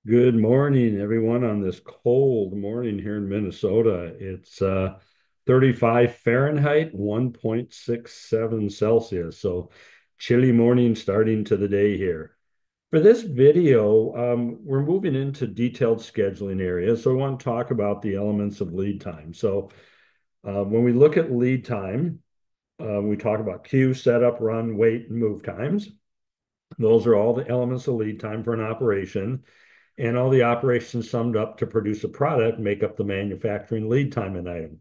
Good morning, everyone, on this cold morning here in Minnesota. It's 35 Fahrenheit, 1.67 Celsius. So chilly morning starting to the day here. For this video, we're moving into detailed scheduling areas. So we want to talk about the elements of lead time. So when we look at lead time, we talk about queue, setup, run, wait, and move times. Those are all the elements of lead time for an operation, and all the operations summed up to produce a product make up the manufacturing lead time an item.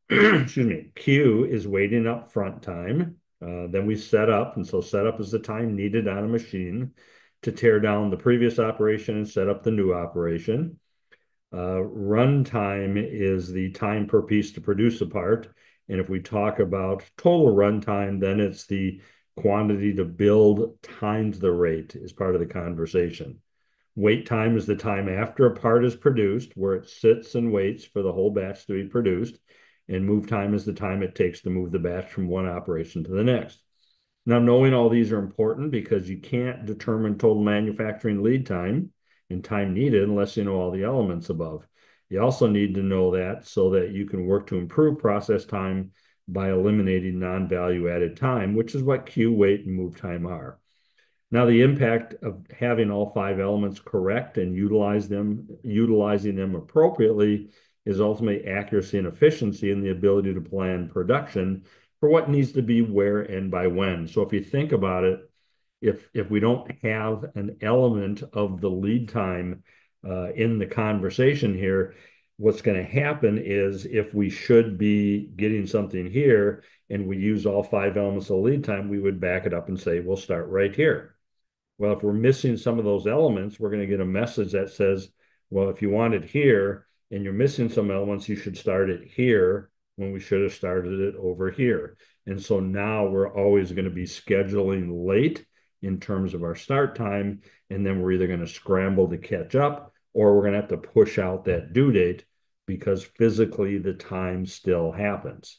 Excuse me. Q is waiting up front time. Then we set up, and so setup is the time needed on a machine to tear down the previous operation and set up the new operation. Run time is the time per piece to produce a part. And if we talk about total run time, then it's the quantity to build times the rate is part of the conversation. Wait time is the time after a part is produced, where it sits and waits for the whole batch to be produced. And move time is the time it takes to move the batch from one operation to the next. Now, knowing all these are important because you can't determine total manufacturing lead time and time needed unless you know all the elements above. You also need to know that so that you can work to improve process time by eliminating non-value added time, which is what queue, wait, and move time are. Now, the impact of having all five elements correct and utilizing them appropriately is ultimately accuracy and efficiency and the ability to plan production for what needs to be where and by when. So if you think about it, if we don't have an element of the lead time in the conversation here, what's going to happen is if we should be getting something here and we use all five elements of lead time, we would back it up and say, we'll start right here. Well, if we're missing some of those elements, we're going to get a message that says, well, if you want it here and you're missing some elements, you should start it here when we should have started it over here. And so now we're always going to be scheduling late in terms of our start time. And then we're either going to scramble to catch up or we're going to have to push out that due date because physically the time still happens.